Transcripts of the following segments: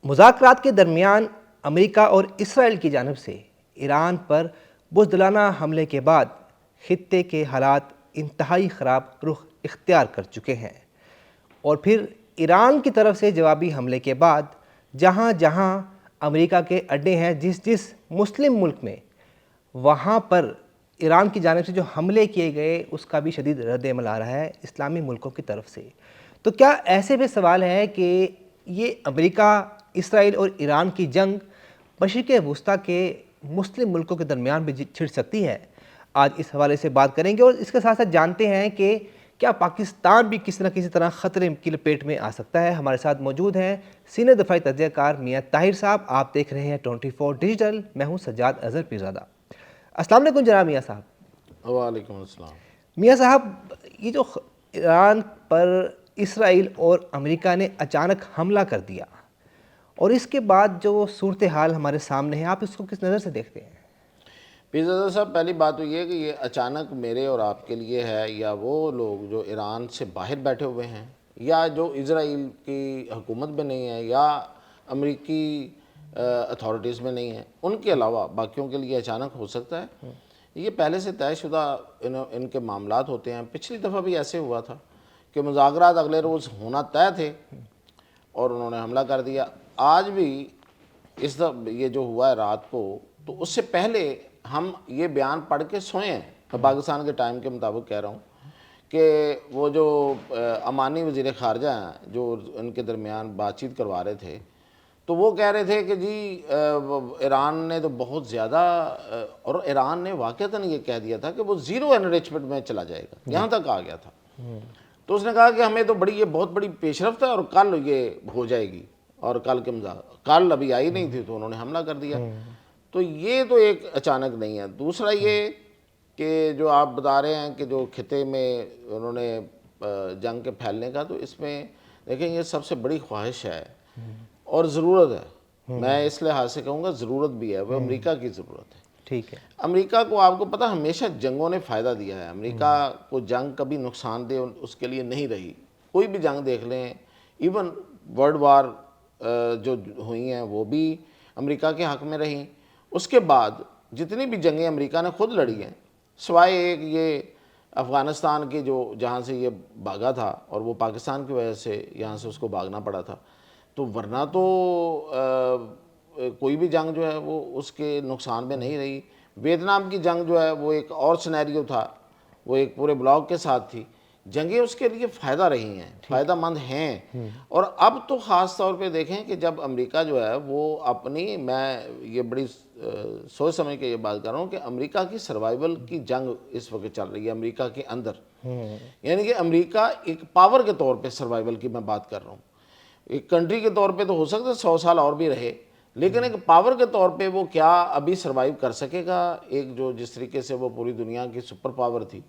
مذاکرات کے درمیان امریکہ اور اسرائیل کی جانب سے ایران پر بزدلانہ حملے کے بعد خطے کے حالات انتہائی خراب رخ اختیار کر چکے ہیں، اور پھر ایران کی طرف سے جوابی حملے کے بعد جہاں جہاں امریکہ کے اڈے ہیں جس مسلم ملک میں، وہاں پر ایران کی جانب سے جو حملے کیے گئے اس کا بھی شدید رد عمل آ رہا ہے اسلامی ملکوں کی طرف سے۔ تو کیا ایسے میں سوال ہے کہ یہ امریکہ، اسرائیل اور ایران کی جنگ مشرق وسطیٰ کے مسلم ملکوں کے درمیان بھی چھڑ سکتی ہے؟ آج اس حوالے سے بات کریں گے، اور اس کے ساتھ ساتھ جانتے ہیں کہ کیا پاکستان بھی کسی نہ کسی طرح خطرے کی لپیٹ میں آ سکتا ہے۔ ہمارے ساتھ موجود ہیں سینئر دفاعی تجزیہ کار میاں طاہر صاحب۔ آپ دیکھ رہے ہیں 24 ڈیجیٹل، میں ہوں سجاد اظہر پیرزادہ۔ السلام علیکم جناب میاں صاحب۔ وعلیکم السلام۔ میاں صاحب، یہ جو ایران پر اسرائیل اور امریکہ نے اچانک حملہ کر دیا، اور اس کے بعد جو صورتحال ہمارے سامنے ہے، آپ اس کو کس نظر سے دیکھتے ہیں؟ پیرزادہ صاحب، پہلی بات تو یہ ہے کہ یہ اچانک میرے اور آپ کے لیے ہے، یا وہ لوگ جو ایران سے باہر بیٹھے ہوئے ہیں، یا جو اسرائیل کی حکومت میں نہیں ہے، یا امریکی اتھارٹیز میں نہیں ہیں، ان کے علاوہ باقیوں کے لیے اچانک ہو سکتا ہے۔ یہ پہلے سے طے شدہ ان کے معاملات ہوتے ہیں۔ پچھلی دفعہ بھی ایسے ہوا تھا کہ مذاکرات اگلے روز ہونا طے تھے اور انہوں نے حملہ کر دیا۔ آج بھی یہ جو ہوا ہے رات کو، تو اس سے پہلے ہم یہ بیان پڑھ کے سوئے ہیں، میں پاکستان کے ٹائم کے مطابق کہہ رہا ہوں، کہ وہ جو امانی وزیر خارجہ ہیں جو ان کے درمیان بات چیت کروا رہے تھے، تو وہ کہہ رہے تھے کہ جی ایران نے تو بہت زیادہ، اور ایران نے واقعتاً یہ کہہ دیا تھا کہ وہ زیرو انریچمنٹ میں چلا جائے گا، یہاں تک آ گیا تھا۔ تو اس نے کہا کہ ہمیں تو یہ بہت بڑی پیش رفت ہے اور کل یہ ہو جائے گی، اور کل ابھی آئی نہیں تھی تو انہوں نے حملہ کر دیا۔ تو یہ تو ایک اچانک نہیں ہے۔ دوسرا یہ کہ جو آپ بتا رہے ہیں کہ جو خطے میں انہوں نے جنگ کے پھیلنے کا، تو اس میں دیکھیں یہ سب سے بڑی خواہش ہے اور ضرورت ہے۔ میں اس لحاظ سے کہوں گا ضرورت بھی ہے، وہ امریکہ کی ضرورت ہے۔ ٹھیک ہے۔ امریکہ کو آپ کو پتہ ہمیشہ جنگوں نے فائدہ دیا ہے۔ امریکہ کو جنگ کبھی نقصان دہ اس کے لیے نہیں رہی۔ کوئی بھی جنگ دیکھ لیں، ایون ورلڈ وار جو ہوئی ہیں وہ بھی امریکہ کے حق میں رہیں۔ اس کے بعد جتنی بھی جنگیں امریکہ نے خود لڑی ہیں، سوائے ایک یہ افغانستان کی جہاں سے یہ بھاگا تھا، اور وہ پاکستان کی وجہ سے یہاں سے اس کو بھاگنا پڑا تھا، تو ورنہ تو کوئی بھی جنگ جو ہے وہ اس کے نقصان میں نہیں رہی۔ ویتنام کی جنگ جو ہے وہ ایک اور سینیریو تھا، وہ ایک پورے بلاک کے ساتھ تھی۔ جنگیں اس کے لیے فائدہ رہی ہیں، فائدہ مند ہیں۔ اور اب تو خاص طور پہ دیکھیں کہ جب امریکہ جو ہے وہ اپنی، میں یہ بڑی سوچ سمجھ کے یہ بات کر رہا ہوں کہ امریکہ کی سروائیول کی جنگ اس وقت چل رہی ہے امریکہ کے اندر، یعنی کہ امریکہ ایک پاور کے طور پہ سروائیول کی میں بات کر رہا ہوں۔ ایک کنٹری کے طور پہ تو ہو سکتا ہے 100 سال اور بھی رہے، لیکن ایک پاور کے طور پہ وہ کیا ابھی سروائیو کر سکے گا؟ ایک جو جس طریقے سے وہ پوری دنیا کی سپر پاور تھی،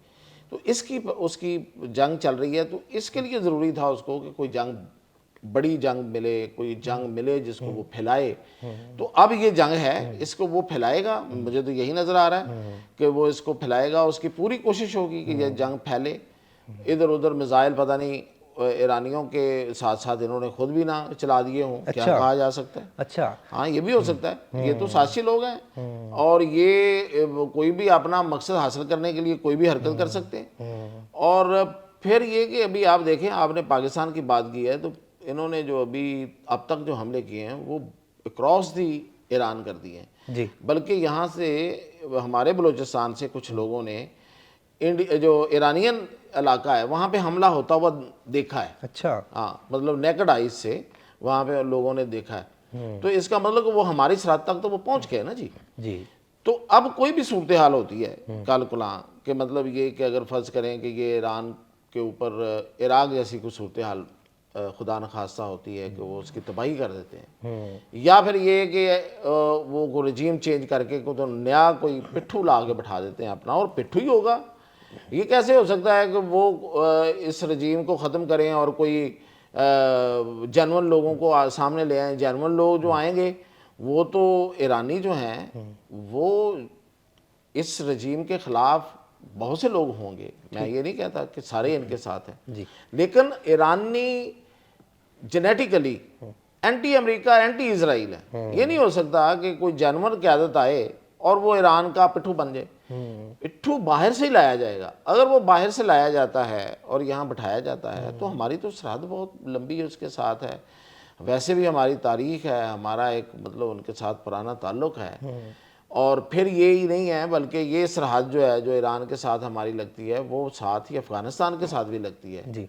تو اس کی جنگ چل رہی ہے۔ تو اس کے لیے ضروری تھا اس کو کہ کوئی جنگ، بڑی جنگ ملے، کوئی جنگ ملے جس کو وہ پھیلائے۔ تو اب یہ جنگ ہے، اس کو وہ پھیلائے گا، مجھے تو یہی نظر آ رہا ہے کہ وہ اس کو پھیلائے گا۔ اس کی پوری کوشش ہوگی کہ یہ جنگ پھیلے، ادھر ادھر میزائل پتہ نہیں ایرانیوں کے ساتھ ساتھ انہوں نے خود بھی نہ چلا دیے ہوں، کیا کہا جا سکتا ہے؟ اچھا، ہاں یہ بھی ہو سکتا ہے۔ یہ تو سازشی لوگ ہیں، اور یہ کوئی بھی اپنا مقصد حاصل کرنے کے لیے کوئی بھی حرکت کر سکتے ہیں۔ اور پھر یہ کہ ابھی آپ دیکھیں، آپ نے پاکستان کی بات کی ہے، تو انہوں نے جو ابھی اب تک جو حملے کیے ہیں وہ اکراس دی ایران کر دیے ہیں۔ جی، بلکہ یہاں سے ہمارے بلوچستان سے کچھ لوگوں نے جو ایرانین علاقہ ہے وہاں پہ حملہ ہوتا ہوا دیکھا ہے۔ اچھا، ہاں، مطلب نیکڈ آئیز سے وہاں پہ لوگوں نے دیکھا ہے۔ تو اس کا مطلب کہ وہ ہماری سرحد تک تو وہ پہنچ گئے نا جی۔ جی، تو اب کوئی بھی صورتحال ہوتی ہے کل کلاں، کہ مطلب یہ کہ اگر فرض کریں کہ یہ ایران کے اوپر عراق جیسی کوئی صورتحال خدا نخواستہ ہوتی ہے کہ وہ اس کی تباہی کر دیتے ہیں، یا پھر یہ کہ وہ رجیم چینج کر کے تو نیا کوئی پٹھو لا کے بٹھا دیتے ہیں اپنا، اور پٹھو ہی ہوگا۔ یہ کیسے ہو سکتا ہے کہ وہ اس رجیم کو ختم کریں اور کوئی جنون لوگوں کو سامنے لے آئیں؟ جنون لوگ جو آئیں گے وہ تو ایرانی جو ہیں، وہ اس رجیم کے خلاف بہت سے لوگ ہوں گے، میں یہ نہیں کہتا کہ سارے ان کے ساتھ ہیں، لیکن ایرانی جینیٹیکلی اینٹی امریکہ اینٹی اسرائیل ہے. یہ نہیں ہو سکتا کہ کوئی جانور قیادت آئے اور وہ ایران کا پٹھو بن جائے. پٹھو باہر سے ہی لایا جائے گا. اگر وہ باہر سے لایا جاتا ہے اور یہاں بٹھایا جاتا ہے تو ہماری تو سرحد بہت لمبی ہے اس کے ساتھ ہے. ویسے بھی ہماری تاریخ ہے, ہمارا ایک مطلب ان کے ساتھ پرانا تعلق ہے. اور پھر یہی نہیں ہے بلکہ یہ سرحد جو ہے جو ایران کے ساتھ ہماری لگتی ہے وہ ساتھ ہی افغانستان کے ساتھ بھی لگتی ہے. جی.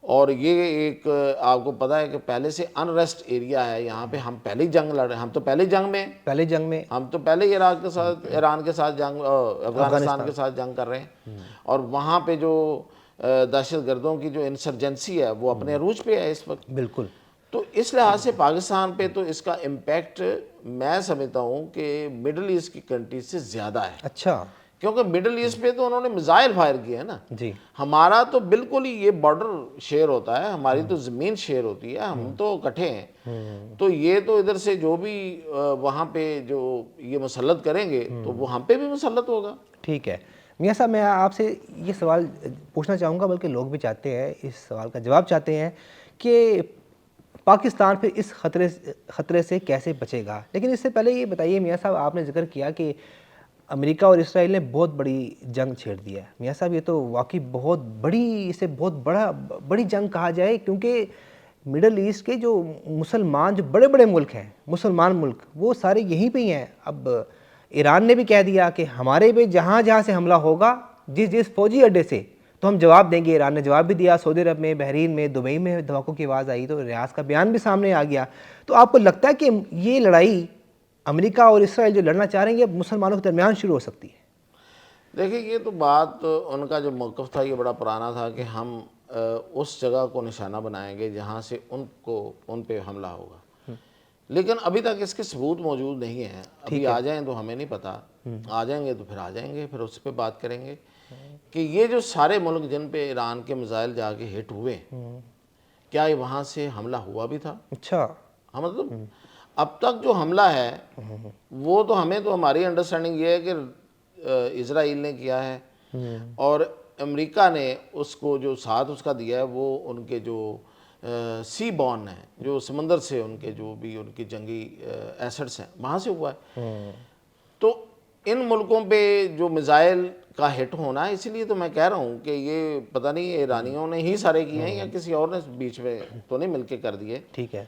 اور یہ ایک آپ کو پتہ ہے کہ پہلے سے انریسٹ ایریا ہے یہاں پہ. ہم پہلے ہی جنگ لڑ رہے ہیں, ہم تو پہلے جنگ میں ہم تو پہلے ہی عراق کے ساتھ ایران کے ساتھ جنگ, افغانستان کے ساتھ جنگ کر رہے ہیں. اور وہاں پہ جو دہشت گردوں کی جو انسرجنسی ہے وہ اپنے عروج پہ ہے اس وقت. بالکل. تو اس لحاظ سے پاکستان پہ تو اس کا امپیکٹ میں سمجھتا ہوں کہ مڈل ایسٹ کی کنٹریز سے زیادہ ہے. اچھا. کیونکہ مڈل ایسٹ پہ تو انہوں نے میزائل فائر کیے ہیں نا. جی. ہمارا تو بالکل ہی یہ بارڈر شیئر ہوتا ہے, ہماری تو زمین شیئر ہوتی ہے, ہم تو اکٹھے ہیں. تو یہ تو ادھر سے جو بھی وہاں پہ جو یہ مسلط کریں گے تو وہ ہم پہ بھی مسلط ہوگا. ٹھیک ہے میاں صاحب, میں آپ سے یہ سوال پوچھنا چاہوں گا, بلکہ لوگ بھی چاہتے ہیں, اس سوال کا جواب چاہتے ہیں کہ پاکستان پھر اس خطرے سے کیسے بچے گا. لیکن اس سے پہلے یہ بتائیے میاں صاحب, آپ نے ذکر کیا کہ امریکہ اور اسرائیل نے بہت بڑی جنگ چھیڑ دی ہے. میاں صاحب یہ تو واقعی بہت بڑی, اسے بہت بڑی جنگ کہا جائے, کیونکہ مڈل ایسٹ کے جو مسلمان جو بڑے بڑے ملک ہیں, مسلمان ملک, وہ سارے یہیں پہ ہی ہیں. اب ایران نے بھی کہہ دیا کہ ہمارے پہ جہاں جہاں سے حملہ ہوگا, جس فوجی اڈے سے, تو ہم جواب دیں گے. ایران نے جواب بھی دیا. سعودی عرب میں, بحرین میں, دبئی میں دھماکوں کی آواز آئی تو ریاض کا بیان بھی سامنے آ گیا. تو آپ کو لگتا ہے کہ یہ لڑائی امریکہ اور اسرائیل جو لڑنا چاہ رہے ہیں یہ مسلمانوں کے درمیان شروع ہو سکتی ہے؟ دیکھیں یہ تو بات ان کا جو موقف تھا یہ بڑا پرانا تھا کہ ہم اس جگہ کو نشانہ بنائیں گے جہاں سے ان پہ حملہ ہوگا. لیکن ابھی تک اس کے ثبوت موجود نہیں ہیں. ابھی آ جائیں تو ہمیں نہیں پتہ, آ جائیں گے تو پھر آ جائیں گے, پھر اس پہ بات کریں گے کہ یہ جو سارے ملک جن پہ ایران کے میزائل جا کے ہٹ ہوئے, کیا یہ وہاں سے حملہ ہوا بھی تھا؟ اچھا. ہاں مطلب اب تک جو حملہ ہے وہ تو ہمیں تو ہماری انڈرسٹینڈنگ یہ ہے کہ اسرائیل نے کیا ہے, اور امریکہ نے اس کو جو ساتھ اس کا دیا ہے وہ ان کے جو سی بورن ہیں, جو سمندر سے ان کے جو بھی ان کی جنگی ایسٹس ہیں وہاں سے ہوا ہے. تو ان ملکوں پہ جو میزائل کا ہٹ ہونا ہے, اسی لیے تو میں کہہ رہا ہوں کہ یہ پتہ نہیں ایرانیوں نے ہی سارے کیے ہیں یا کسی اور نے بیچ میں تو نہیں مل کے کر دیے. ٹھیک ہے.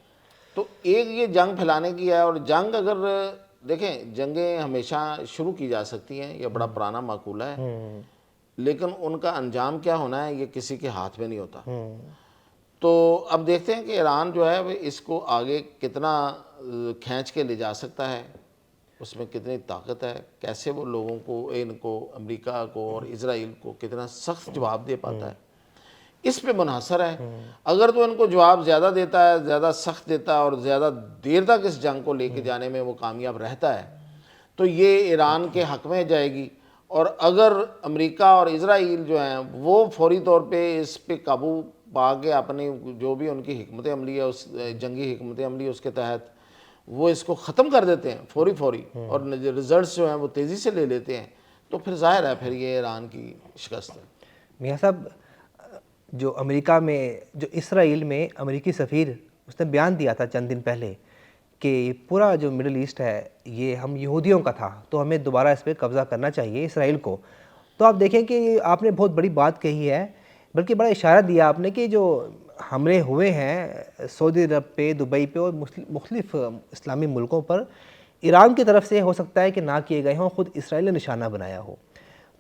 تو ایک یہ جنگ پھیلانے کی ہے, اور جنگ اگر دیکھیں جنگیں ہمیشہ شروع کی جا سکتی ہیں, یہ بڑا پرانا مقولہ ہے, لیکن ان کا انجام کیا ہونا ہے یہ کسی کے ہاتھ میں نہیں ہوتا. تو اب دیکھتے ہیں کہ ایران جو ہے وہ اس کو آگے کتنا کھینچ کے لے جا سکتا ہے, اس میں کتنی طاقت ہے, کیسے وہ لوگوں کو, ان کو, امریکہ کو اور اسرائیل کو کتنا سخت جواب دے پاتا ہے, اس پہ منحصر ہے. اگر تو ان کو جواب زیادہ دیتا ہے, زیادہ سخت دیتا ہے اور زیادہ دیر تک اس جنگ کو لے کے جانے میں وہ کامیاب رہتا ہے تو یہ ایران کے حق میں جائے گی. اور اگر امریکہ اور اسرائیل جو ہیں وہ فوری طور پہ اس پہ قابو پا کے اپنی جو بھی ان کی حکمت عملی ہے, اس جنگی حکمت عملی اس کے تحت وہ اس کو ختم کر دیتے ہیں فوری, اور ریزلٹس جو ہیں وہ تیزی سے لے لیتے ہیں, تو پھر ظاہر ہے پھر یہ ایران کی شکست ہے. میاں صاحب جو امریکہ میں, جو اسرائیل میں امریکی سفیر, اس نے بیان دیا تھا چند دن پہلے کہ پورا جو مڈل ایسٹ ہے یہ ہم یہودیوں کا تھا, تو ہمیں دوبارہ اس پہ قبضہ کرنا چاہیے اسرائیل کو. تو آپ دیکھیں کہ آپ نے بہت بڑی بات کہی ہے, بلکہ بڑا اشارہ دیا آپ نے کہ جو حملے ہوئے ہیں سعودی عرب پہ, دبئی پہ اور مختلف اسلامی ملکوں پر, ایران کی طرف سے ہو سکتا ہے کہ نہ کیے گئے ہوں, خود اسرائیل نے نشانہ بنایا ہو.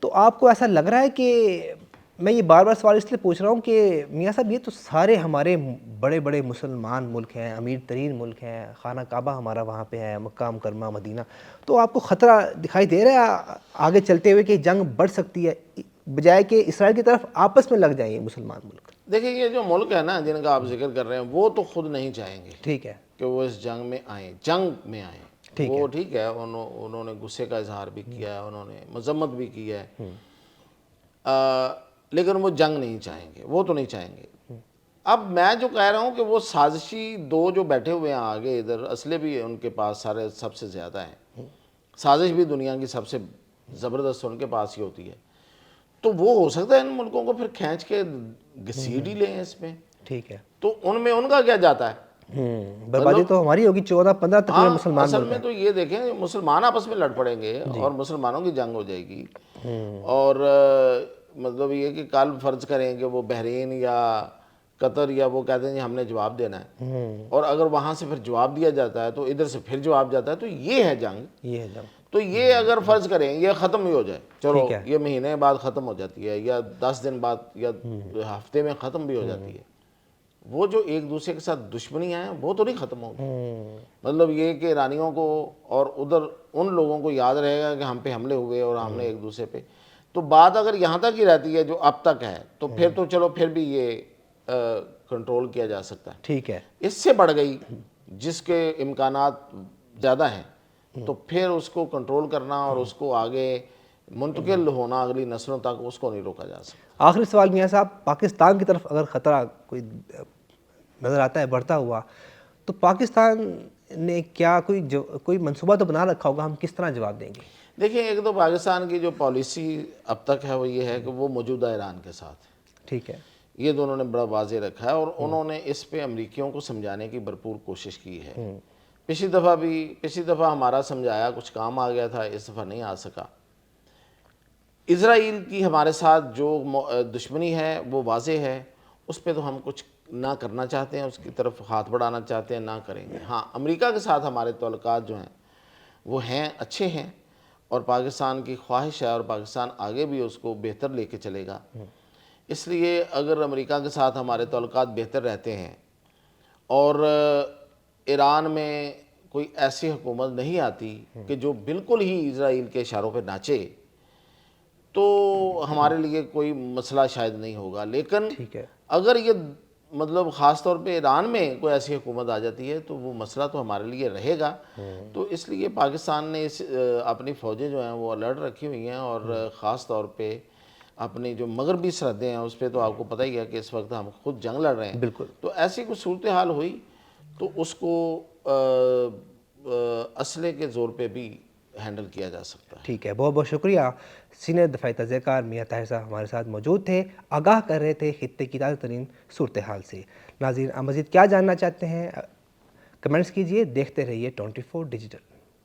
تو آپ کو ایسا لگ رہا ہے کہ, میں یہ بار بار سوال اس لیے پوچھ رہا ہوں کہ میاں صاحب یہ تو سارے ہمارے بڑے بڑے مسلمان ملک ہیں, امیر ترین ملک ہیں, خانہ کعبہ ہمارا وہاں پہ ہے, مکہ مکرمہ, مدینہ, تو آپ کو خطرہ دکھائی دے رہا ہے آگے چلتے ہوئے کہ جنگ بڑھ سکتی ہے بجائے کہ اسرائیل کی طرف آپس میں لگ جائیں مسلمان ملک؟ دیکھیں یہ جو ملک ہے نا جن کا آپ ذکر کر رہے ہیں وہ تو خود نہیں چاہیں گے ٹھیک ہے کہ وہ اس جنگ میں آئیں, وہ ٹھیک ہے, انہوں نے غصے کا اظہار بھی کیا ہے, انہوں نے مذمت بھی کی ہے, لیکن وہ جنگ نہیں چاہیں گے, وہ تو نہیں چاہیں گے. اب میں جو کہہ رہا ہوں کہ وہ سازشی دو جو بیٹھے ہوئے ہیں آگے ادھر, اسلحے بھی ان کے پاس سارے سب سے زیادہ ہیں, سازش بھی دنیا کی سب سے زبردست ان کے پاس ہی ہوتی ہے, تو وہ ہو سکتا ہے ان ملکوں کو پھر کھینچ کے گھسیٹ ہی لیں اس میں. ٹھیک ہے. تو ان میں ان کا کیا جاتا ہے, بربادی تو ہماری ہوگی، 14-15 تقریباً مسلمان اصل میں تو یہ دیکھیں مسلمان آپس میں لڑ پڑیں گے اور مسلمانوں کی جنگ ہو جائے گی. اور مطلب یہ کہ کل فرض کریں کہ وہ بحرین یا قطر یا وہ کہتے ہیں ہم نے جواب دینا ہے، اور اگر وہاں سے پھر جواب دیا جاتا ہے تو ادھر سے پھر جواب جاتا ہے، تو یہ ہے جنگ. یہ ہے جنگ. تو یہ اگر فرض کریں یہ ختم بھی ہو جائے، چلو یہ مہینے بعد ختم ہو جاتی ہے یا 10 دن بعد یا ہفتے میں ختم بھی ہو جاتی ہے، وہ جو ایک دوسرے کے ساتھ دشمنیاں ہیں وہ تو نہیں ختم ہوگی. مطلب یہ کہ ایرانیوں کو اور ادھر ان لوگوں کو یاد رہے گا کہ ہم پہ حملے ہوئے اور ہم نے ایک دوسرے پہ، تو بات اگر یہاں تک ہی رہتی ہے جو اب تک ہے تو پھر تو چلو پھر بھی یہ کنٹرول کیا جا سکتا ہے. ٹھیک ہے. اس سے بڑھ گئی جس کے امکانات زیادہ ہیں تو پھر اس کو کنٹرول کرنا اور اس کو آگے منتقل ہونا اگلی نسلوں تک اس کو نہیں روکا جا سکتا. آخری سوال میاں صاحب، پاکستان کی طرف اگر خطرہ کوئی نظر آتا ہے بڑھتا ہوا تو پاکستان نے کیا کوئی منصوبہ تو بنا رکھا ہوگا، ہم کس طرح جواب دیں گے؟ دیکھیں ایک تو پاکستان کی جو پالیسی اب تک ہے وہ یہ ہے کہ وہ موجودہ ایران کے ساتھ ہے. ٹھیک ہے. یہ دونوں نے بڑا واضح رکھا ہے اور انہوں نے اس پہ امریکیوں کو سمجھانے کی بھرپور کوشش کی ہے. پچھلی دفعہ ہمارا سمجھایا کچھ کام آ گیا تھا، اس دفعہ نہیں آ سکا. اسرائیل کی ہمارے ساتھ جو دشمنی ہے وہ واضح ہے، اس پہ تو ہم کچھ نہ کرنا چاہتے ہیں، اس کی طرف ہاتھ بڑھانا چاہتے ہیں، نہ کریں گے. ہاں امریکہ کے ساتھ ہمارے تعلقات جو ہیں وہ ہیں اچھے ہیں اور پاکستان کی خواہش ہے اور پاکستان آگے بھی اس کو بہتر لے کے چلے گا. اس لیے اگر امریکہ کے ساتھ ہمارے تعلقات بہتر رہتے ہیں اور ایران میں کوئی ایسی حکومت نہیں آتی کہ جو بالکل ہی اسرائیل کے اشاروں پہ ناچے، تو ہمارے لیے کوئی مسئلہ شاید نہیں ہوگا. لیکن ٹھیک ہے. اگر یہ مطلب خاص طور پہ ایران میں کوئی ایسی حکومت آ جاتی ہے تو وہ مسئلہ تو ہمارے لیے رہے گا. تو اس لیے پاکستان نے اپنی فوجیں جو ہیں وہ الرٹ رکھی ہوئی ہیں اور خاص طور پہ اپنی جو مغربی سرحدیں ہیں اس پہ تو آپ کو پتہ ہی ہے کہ اس وقت ہم خود جنگ لڑ رہے ہیں. بالکل. تو ایسی کوئی صورتحال ہوئی تو اس کو اسلحے کے زور پہ بھی ہینڈل کیا جا سکتا ہے. ٹھیک ہے. بہت بہت شکریہ. سینئر دفاعی تجزیہ کار میاں طاہر صاحب ہمارے ساتھ موجود تھے، آگاہ کر رہے تھے خطے کی تازہ ترین صورتحال سے. ناظرین آپ مزید کیا جاننا چاہتے ہیں کمنٹس کیجئے. دیکھتے رہیے 24 ڈیجیٹل.